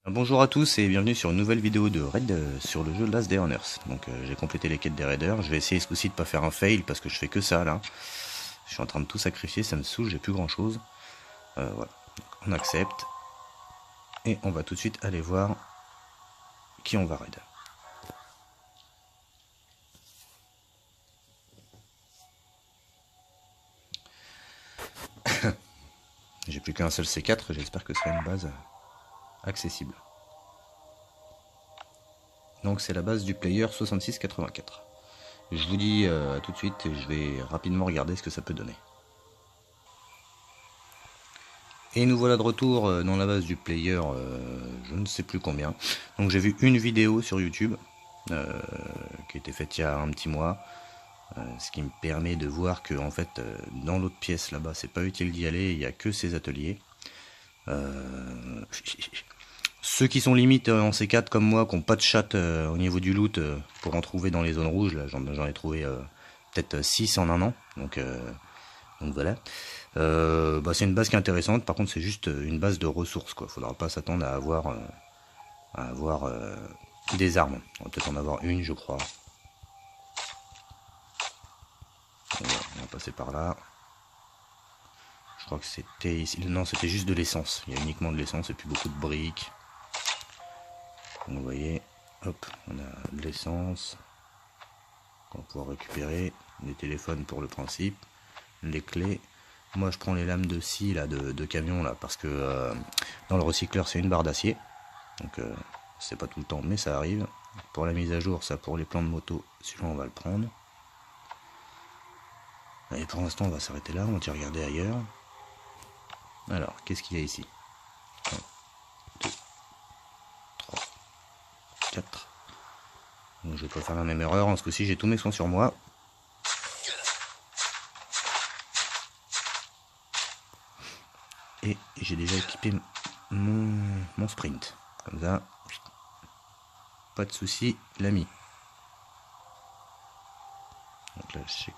Bonjour à tous et bienvenue sur une nouvelle vidéo de raid sur le jeu Last Day on Earth. Donc j'ai complété les quêtes des raiders, je vais essayer ce coup-ci de pas faire un fail parce que je fais que ça là. Je suis en train de tout sacrifier, ça me saoule, j'ai plus grand chose. Voilà, donc, on accepte. Et on va tout de suite aller voir qui on va raid. J'ai plus qu'un seul C4, j'espère que ce sera une base accessible. Donc c'est la base du player 6684. Je vous dis à tout de suite et je vais rapidement regarder ce que ça peut donner. Et nous voilà de retour dans la base du player, je ne sais plus combien. Donc j'ai vu une vidéo sur YouTube qui a été faite il y a un petit mois. Ce qui me permet de voir que en fait dans l'autre pièce là-bas c'est pas utile d'y aller, il n'y a que ces ateliers. Ceux qui sont limite en C4 comme moi, qui n'ont pas de chat au niveau du loot pour en trouver dans les zones rouges, là j'en ai trouvé peut-être 6 en un an. Donc voilà. C'est une base qui est intéressante, par contre c'est juste une base de ressources quoi. Faudra pas s'attendre à avoir des armes. On va peut-être en avoir une je crois. On va passer par là. Je crois que c'était ici. Non, c'était juste de l'essence. Il y a uniquement de l'essence et puis beaucoup de briques. Donc, vous voyez, hop, on a de l'essence qu'on va pouvoir récupérer. Les téléphones pour le principe. Les clés. Moi, je prends les lames de scie là, de camion là, parce que dans le recycleur, c'est une barre d'acier. Donc, c'est pas tout le temps, mais ça arrive. Pour la mise à jour, ça pour les plans de moto, celui-là, on va le prendre. Et pour l'instant, on va s'arrêter là. On va regarder ailleurs. Alors, qu'est-ce qu'il y a ici? 1, 2, 3, 4. Donc, je vais pas faire la même erreur. En ce coup-ci, j'ai tous mes soins sur moi. Et j'ai déjà équipé mon sprint. Comme ça, pas de souci, l'ami. Donc là, je sais.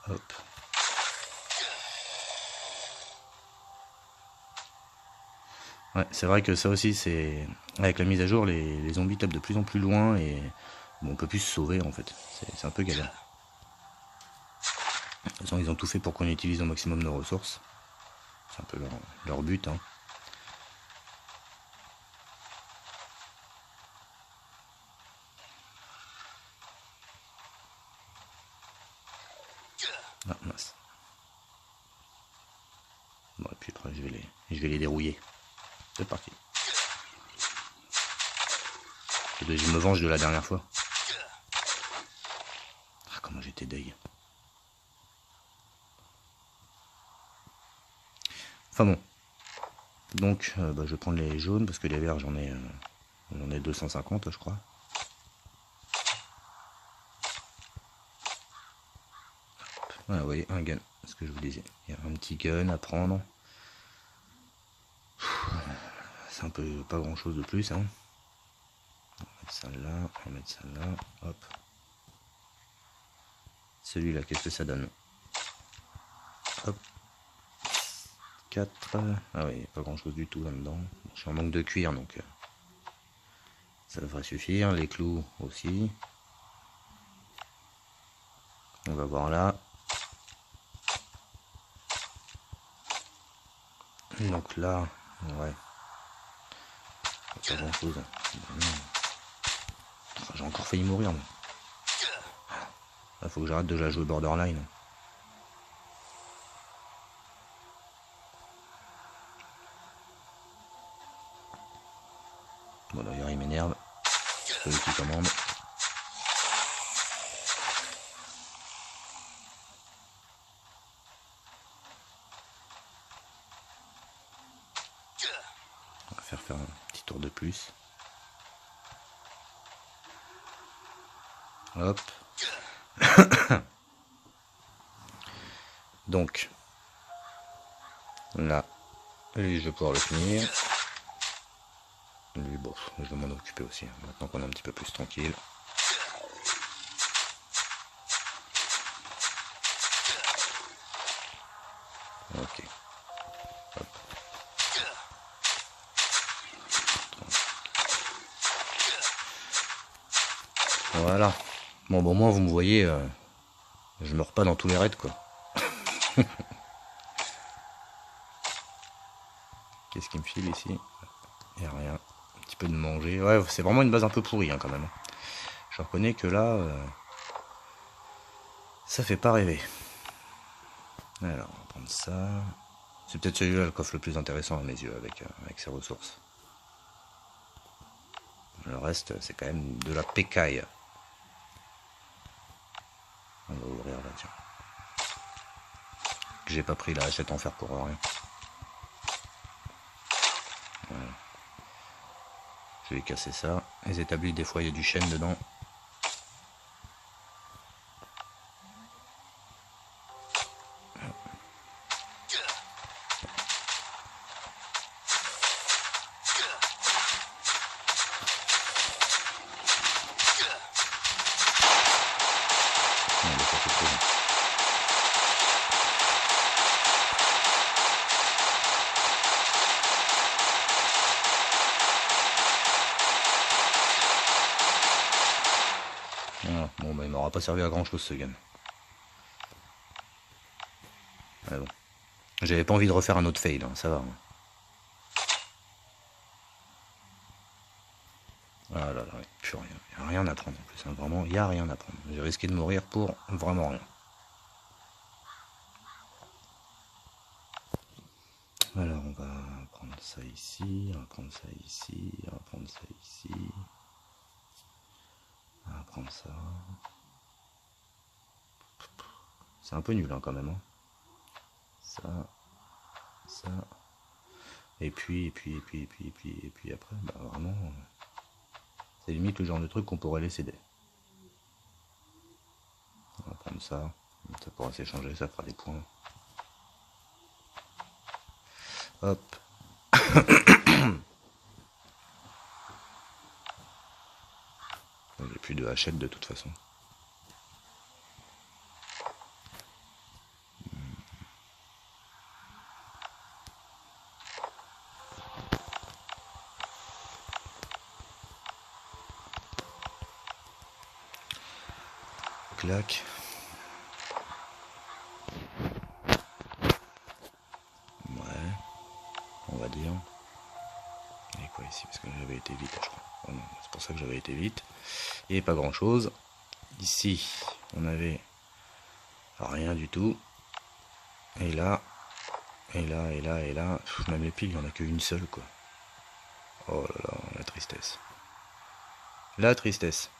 Hop. Ouais, c'est vrai que ça aussi, c'est avec la mise à jour, les zombies tapent de plus en plus loin et bon, on peut plus se sauver en fait. C'est un peu galère. De toute façon, ils ont tout fait pour qu'on utilise au maximum nos ressources. C'est un peu leur but. Hein. Ah mince. Bon, et puis après, je vais les dérouiller. C'est parti. Je me venge de la dernière fois. Ah, comment j'étais deg. Enfin bon. Donc, je vais prendre les jaunes parce que les verts, j'en ai 250, je crois. Voilà, vous voyez, un gun. Ce que je vous disais. Il y a un petit gun à prendre. C'est un peu pas grand chose de plus. Hein. On va mettre ça là. On va mettre ça là. Hop. Celui-là, qu'est-ce que ça donne? Hop. 4. Ah oui, pas grand chose du tout là-dedans. Je suis en manque de cuir donc ça devrait suffire. Les clous aussi. On va voir là. Donc là, ouais. Pas grand chose. J'ai encore failli mourir. Il faut que j'arrête de la jouer borderline. Bon d'ailleurs il m'énerve. C'est celui qui commande. On va faire un petit tour de plus. Hop. Donc là, lui je vais pouvoir le finir. Lui bon, je vais m'en occuper aussi, hein, maintenant qu'on est un petit peu plus tranquille. Ok. Hop. Voilà. Bon, au moins vous me voyez, je meurs pas dans tous les raids, quoi. Qu'est-ce qu'il me file ici? Il n'y a rien. Un petit peu de manger. Ouais, c'est vraiment une base un peu pourrie, hein, quand même. Je reconnais que là, ça fait pas rêver. Alors, on va prendre ça. C'est peut-être celui-là le coffre le plus intéressant à mes yeux, avec ses ressources. Le reste, c'est quand même de la pécaille. On va ouvrir là, tiens. J'ai pas pris la hachette en fer pour rien. Voilà. Je vais casser ça. Les établis, des fois, il y a du chêne dedans. Voilà. Bon, bah, il m'aura pas servi à grand chose ce gun. Ah bon. J'avais pas envie de refaire un autre fail, hein, ça va. Hein. Ah là là, plus rien. Il n'y a rien à prendre en plus. Hein. Vraiment, il n'y a rien à prendre. J'ai risqué de mourir pour vraiment rien. Alors, on va prendre ça ici, on va prendre ça ici, on va prendre ça ici. On va prendre ça. C'est un peu nul hein, quand même. Hein. Ça. Et puis après, bah vraiment, c'est limite le genre de truc qu'on pourrait laisser des. On va prendre ça, ça pourra s'échanger, ça fera des points. Hop. J'ai plus de hachette de toute façon. Clac. Ouais, on va dire. Et quoi ici? Parce que j'avais été vite, je crois. Oh non, c'est pour ça que j'avais été vite. Et pas grand chose. Ici, on avait rien du tout. Et là, et là. Pff, même les piles, il n'y en a qu'une seule, quoi. Oh là là, la tristesse. La tristesse.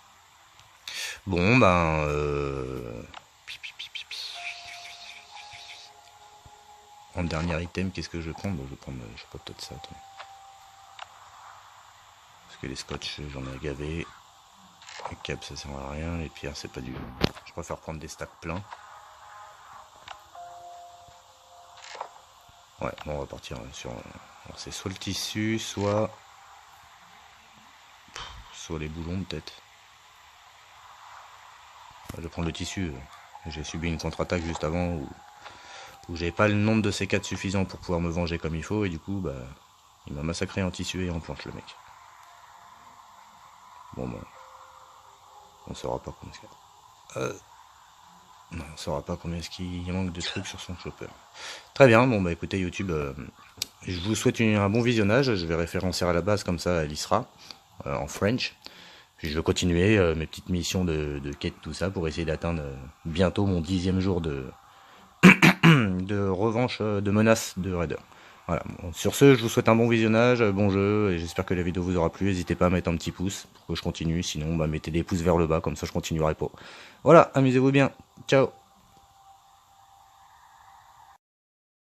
Bon, ben... En dernier item, qu'est-ce que je vais prendre? Je vais prendre, je sais pas, peut-être ça, toi. Parce que les scotch, j'en ai gavé. Les câbles, ça sert à rien. Les pierres, c'est pas du... Je préfère prendre des stacks pleins. Ouais, bon, on va partir sur... C'est soit le tissu, soit les boulons, peut-être. Je vais prendre le tissu. J'ai subi une contre-attaque juste avant où j'avais pas le nombre de C4 suffisant pour pouvoir me venger comme il faut. Et du coup, bah, il m'a massacré en tissu et en planche, le mec. Bon, bah... On saura pas combien non, on saura pas combien est-ce qu'il manque de trucs sur son chopper. Très bien, bon bah écoutez YouTube, je vous souhaite un bon visionnage. Je vais référencer à la base comme ça, elle y sera, en French. Puis je vais continuer mes petites missions de quête, tout ça, pour essayer d'atteindre bientôt mon 10e jour de revanche, de menace de raider. Voilà. Bon, sur ce, je vous souhaite un bon visionnage, bon jeu, et j'espère que la vidéo vous aura plu. N'hésitez pas à mettre un petit pouce pour que je continue, sinon bah, mettez des pouces vers le bas, comme ça je continuerai pas. Voilà, amusez-vous bien, ciao.